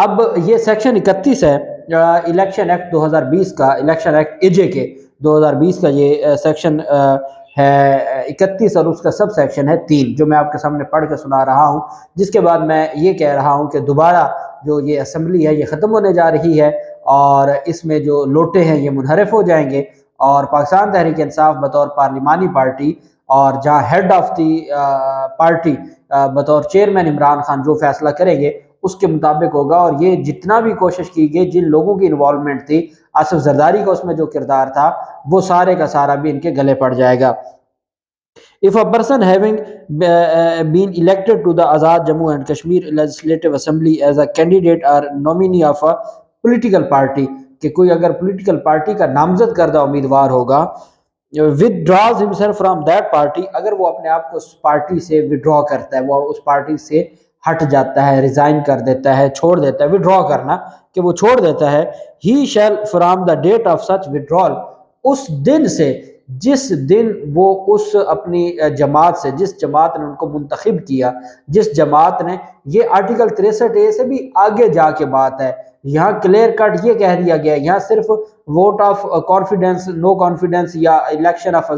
اب یہ سیکشن 31 ہے الیکشن ایکٹ 2020 کا، الیکشن ایکٹ ایجے کے 2020 کا یہ سیکشن ہے 31، اور اس کا سب سیکشن ہے 3، جو میں آپ کے سامنے پڑھ کے سنا رہا ہوں، جس کے بعد میں یہ کہہ رہا ہوں کہ دوبارہ جو یہ اسمبلی ہے یہ ختم ہونے جا رہی ہے، اور اس میں جو لوٹے ہیں یہ منحرف ہو جائیں گے، اور پاکستان تحریک انصاف بطور پارلیمانی پارٹی، اور جہاں ہیڈ آف دی پارٹی بطور چیئرمین عمران خان جو فیصلہ کریں گے اس کے مطابق ہوگا، اور یہ جتنا بھی کوشش کی گئی، جن لوگوں کی انوالومنٹ تھی، آصف زرداری کا اس میں جو کردار تھا، وہ سارے کا سارا بھی ان کے گلے پڑ جائے گا۔ If a person having been elected to the Azad Jammu and Kashmir Legislative Assembly as a candidate or nominee of a political party، کہ کوئی اگر پولیٹیکل پارٹی کا نامزد کردہ امیدوار ہوگا، withdraws himself from that party، اگر وہ اپنے آپ کو اس پارٹی سے withdraw کرتا ہے، وہ اس پارٹی سے ہٹ جاتا ہے، ریزائن کر دیتا ہے، چھوڑ دیتا ہے، withdraw کرنا کہ وہ چھوڑ دیتا ہے، he shall from the date of such withdrawal، اس دن سے، جس دن وہ اس اپنی جماعت سے، جس جماعت نے ان کو منتخب کیا، جس جماعت نے، یہ آرٹیکل 63A سے بھی آگے جا کے بات ہے، یہاں کلیئر کٹ یہ کہہ دیا گیا ہے، یہاں صرف vote of confidence, no confidence یا الیکشن آف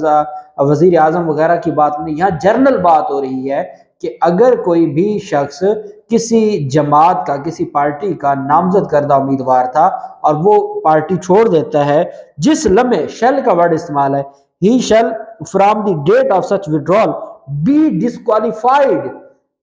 وزیر اعظم وغیرہ کی بات نہیں، یہاں جرنل بات ہو رہی ہے کہ اگر کوئی بھی شخص کسی جماعت کا، کسی پارٹی کا نامزد کردہ امیدوار تھا اور وہ پارٹی چھوڑ دیتا ہے، جس لمحے، شیل کا ورڈ استعمال ہے، he shall from the date of such withdrawal be disqualified۔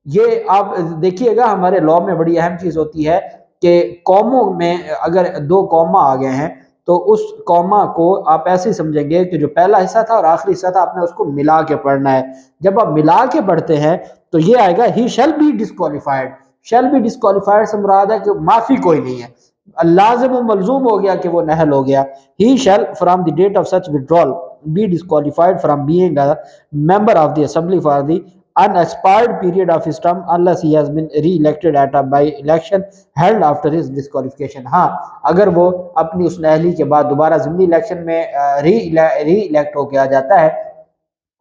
یہ آپ دیکھیے گا ہمارے لاء میں بڑی اہم چیز ہوتی ہے کہ قوموں میں اگر دو قوما آ گئے ہیں تو اس قوما کو آپ ایسے ہی سمجھیں گے کہ جو پہلا حصہ تھا اور آخری حصہ تھا، آپ نے اس کو ملا کے پڑھنا ہے۔ جب آپ ملا کے پڑھتے ہیں تو یہ آئے گا he shall be disqualified۔ shall be disqualified سے مراد ہے کہ معافی کوئی نہیں ہے، لازم و ملزوم ہو گیا کہ وہ نہل ہو گیا۔ he shall from the date of such withdrawal be disqualified from being a member of the assembly for the unexpired period of his term unless he has been re-elected at a by election held after his disqualification۔ ہاں، اگر وہ اپنی اس نااہلی کے بعد دوبارہ ضمنی election میں ری الیکٹ ہو کے آ جاتا ہے،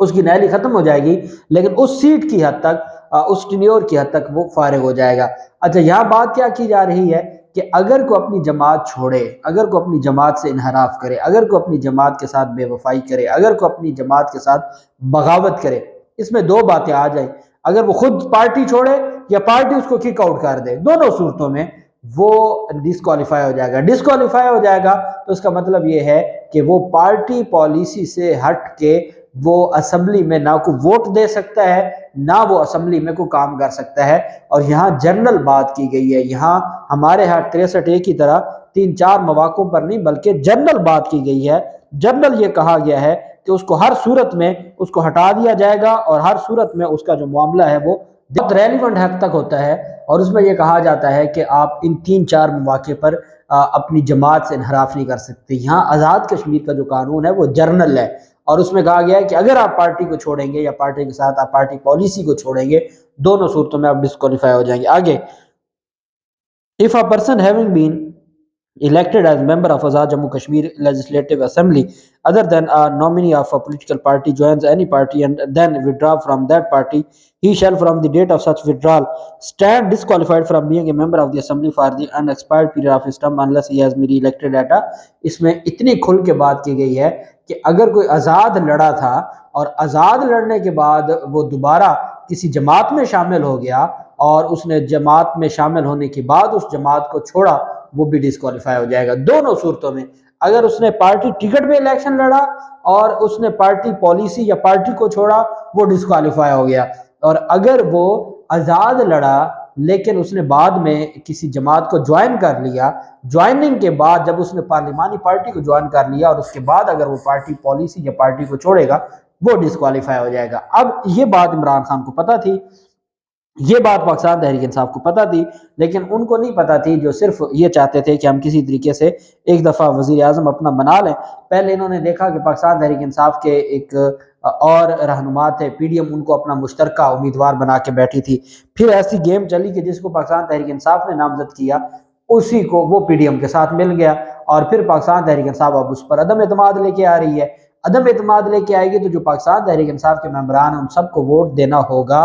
اس کی نااہلی ختم ہو جائے گی، لیکن اس سیٹ کی حد تک، اس ٹینیور کی حد تک وہ فارغ ہو جائے گا۔ اچھا، یہاں بات کیا کی جا رہی ہے کہ اگر کوئی اپنی جماعت چھوڑے، اگر کوئی اپنی جماعت سے انحراف کرے، اگر کوئی اپنی جماعت کے ساتھ بے وفائی کرے، اگر کوئی اپنی جماعت کے ساتھ بغاوت کرے، اس میں دو باتیں آ جائیں، اگر وہ خود پارٹی چھوڑے یا پارٹی اس کو کک آؤٹ کر دے، دونوں صورتوں میں وہ ڈسکوالیفائی ہو جائے گا۔ ڈسکوالیفائی ہو جائے گا تو اس کا مطلب یہ ہے کہ وہ پارٹی پالیسی سے ہٹ کے وہ اسمبلی میں نہ کوئی ووٹ دے سکتا ہے، نہ وہ اسمبلی میں کوئی کام کر سکتا ہے۔ اور یہاں جنرل بات کی گئی ہے، یہاں ہمارے ہاں 63A کی طرح 3-4 مواقعوں پر نہیں بلکہ جنرل بات کی گئی ہے۔ جنرل یہ کہا گیا ہے کہ اس کو ہر صورت میں اس کو ہٹا دیا جائے گا، اور ہر صورت میں اس کا جو معاملہ ہے وہ بہت ریلیونٹ حد تک ہوتا ہے، اور اس میں یہ کہا جاتا ہے کہ آپ ان 3-4 مواقع پر اپنی جماعت سے انحراف نہیں کر سکتے۔ یہاں آزاد کشمیر کا جو قانون ہے وہ جرنل ہے، اور اس میں کہا گیا ہے کہ اگر آپ پارٹی کو چھوڑیں گے یا پارٹی کے ساتھ آپ پارٹی پالیسی کو چھوڑیں گے، دونوں صورتوں میں آپ ڈسکوالیفائی ہو جائیں گے۔ آگے، if a person having been elected as member of Azad Jammu Kashmir Legislative Assembly other than a nominee of a political party joins any party and then withdraw from that party, he shall from the date of such withdrawal stand disqualified from being a member of the assembly for the unexpired period of his term unless he has been re-elected at a۔ اس میں اتنی کھل کے بات کی گئی ہے کہ اگر کوئی آزاد لڑا تھا اور آزاد لڑنے کے بعد وہ دوبارہ کسی جماعت میں شامل ہو گیا، اور اس نے جماعت میں شامل ہونے کے بعد اس جماعت کو چھوڑا، وہ بھی ڈسکوالیفائی ہو جائے گا۔ دونوں صورتوں میں، اگر اس نے پارٹی ٹکٹ پہ الیکشن لڑا اور اس نے پارٹی پالیسی یا پارٹی کو چھوڑا، وہ ڈسکوالیفائی ہو گیا، اور اگر وہ آزاد لڑا لیکن اس نے بعد میں کسی جماعت کو جوائن کر لیا، جوائننگ کے بعد جب اس نے پارلیمانی پارٹی کو جوائن کر لیا اور اس کے بعد اگر وہ پارٹی پالیسی یا پارٹی کو چھوڑے گا، وہ ڈسکوالیفائی ہو جائے گا۔ اب یہ بات عمران خان کو پتہ تھی، یہ بات پاکستان تحریک انصاف کو پتہ تھی، لیکن ان کو نہیں پتہ تھی، جو صرف یہ چاہتے تھے کہ ہم کسی طریقے سے ایک دفعہ وزیر اعظم اپنا بنا لیں۔ پہلے انہوں نے دیکھا کہ پاکستان تحریک انصاف کے ایک اور رہنما تھے، پی ڈی ایم ان کو اپنا مشترکہ امیدوار بنا کے بیٹھی تھی، پھر ایسی گیم چلی کہ جس کو پاکستان تحریک انصاف نے نامزد کیا اسی کو وہ پی ڈی ایم کے ساتھ مل گیا، اور پھر پاکستان تحریک انصاف اب اس پر عدم اعتماد لے کے آ رہی ہے۔ عدم اعتماد لے کے آئے گی تو جو پاکستان تحریک انصاف کے ممبران ہیں ان سب کو ووٹ دینا ہوگا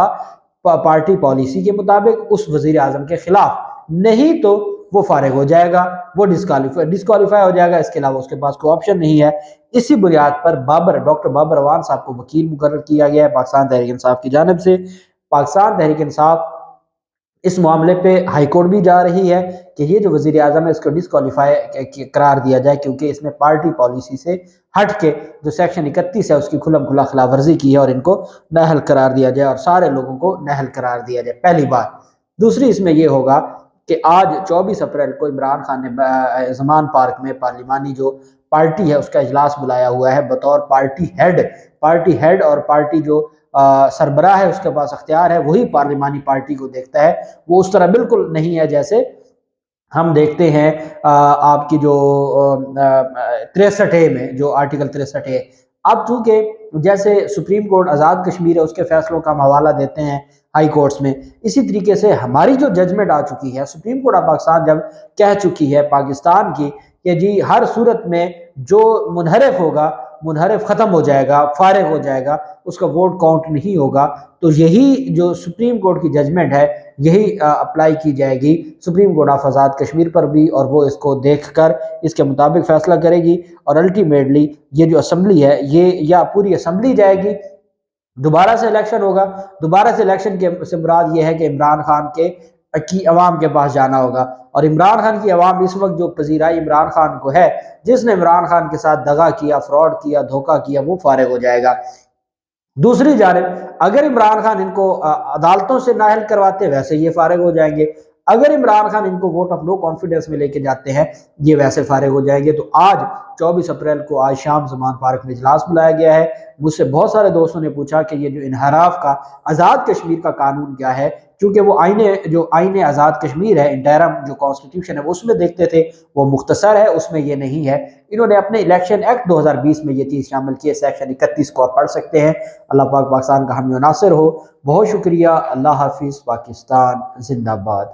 پارٹی پالیسی کے مطابق اس وزیر اعظم کے خلاف، نہیں تو وہ فارغ ہو جائے گا، وہ ڈسکوالیفائی ہو جائے گا، اس کے علاوہ اس کے پاس کوئی آپشن نہیں ہے۔ اسی بنیاد پر ڈاکٹر بابر اعوان صاحب کو وکیل مقرر کیا گیا ہے پاکستان تحریک انصاف کی جانب سے۔ پاکستان تحریک انصاف اس معاملے پہ ہائی کورٹ بھی جا رہی ہے کہ یہ جو وزیر اعظم ہے اس کو ڈسکوالیفائی قرار دیا جائے، کیونکہ اس نے پارٹی پالیسی سے ہٹ کے جو سیکشن 31 ہے اس کی کھلم کھلا خلاف ورزی کی ہے، اور ان کو نااہل قرار دیا جائے اور سارے لوگوں کو نااہل قرار دیا جائے، پہلی بات۔ دوسری اس میں یہ ہوگا کہ آج 24 اپریل کو عمران خان نے زمان پارک میں پارلیمانی جو پارٹی ہے اس کا اجلاس بلایا ہوا ہے بطور پارٹی ہیڈ، اور پارٹی جو سربراہ ہے اس کے پاس اختیار ہے، وہی پارلیمانی پارٹی کو دیکھتا ہے۔ وہ اس طرح بالکل نہیں ہے جیسے ہم دیکھتے ہیں آپ کی جو 63A میں جو آرٹیکل 63A، اب چونکہ جیسے سپریم کورٹ آزاد کشمیر ہے اس کے فیصلوں کا ہم حوالہ دیتے ہیں ہائی کورٹس میں، اسی طریقے سے ہماری جو ججمنٹ آ چکی ہے، سپریم کورٹ آف پاکستان جب کہہ چکی ہے پاکستان کی کہ جی ہر صورت میں جو منحرف ہوگا، منحرف ختم ہو جائے گا، فارغ ہو جائے گا، اس کا ووٹ کاؤنٹ نہیں ہوگا، تو یہی جو سپریم کورٹ کی ججمنٹ ہے یہی اپلائی کی جائے گی supreme court of Azad Kashmir پر بھی، اور وہ اس کو دیکھ کر اس کے مطابق فیصلہ کرے گی، اور الٹیمیٹلی یہ جو اسمبلی ہے یہ یا پوری اسمبلی جائے گی، دوبارہ سے الیکشن ہوگا۔ دوبارہ سے الیکشن سے مراد یہ ہے کہ عمران خان کی عوام کے پاس جانا ہوگا، اور عمران خان کی عوام اس وقت جو پذیرائی عمران خان کو ہے، جس نے عمران خان کے ساتھ دغا کیا، فراڈ کیا، دھوکہ کیا، وہ فارغ ہو جائے گا۔ دوسری جانب اگر عمران خان ان کو عدالتوں سے نااہل کرواتے ویسے یہ فارغ ہو جائیں گے، اگر عمران خان ان کو ووٹ آف نو کانفیڈنس میں لے کے جاتے ہیں یہ ویسے فارغ ہو جائیں گے۔ تو آج 24 اپریل کو آج شام زمان پارک میں اجلاس بلایا گیا ہے۔ مجھ سے بہت سارے دوستوں نے پوچھا کہ یہ جو انحراف کا آزاد کشمیر کا قانون کیا ہے، کیونکہ وہ آئین آزاد کشمیر ہے، انٹرم جو کانسٹیٹیوشن ہے وہ اس میں دیکھتے تھے، وہ مختصر ہے، اس میں یہ نہیں ہے۔ انہوں نے اپنے الیکشن ایکٹ 2020 میں یہ چیز شامل کی ہے، سیکشن 31 کو آپ پڑھ سکتے ہیں۔ اللہ پاک پاکستان کا حامی و ناصر ہو۔ بہت شکریہ، اللہ حافظ، پاکستان زندہ باد۔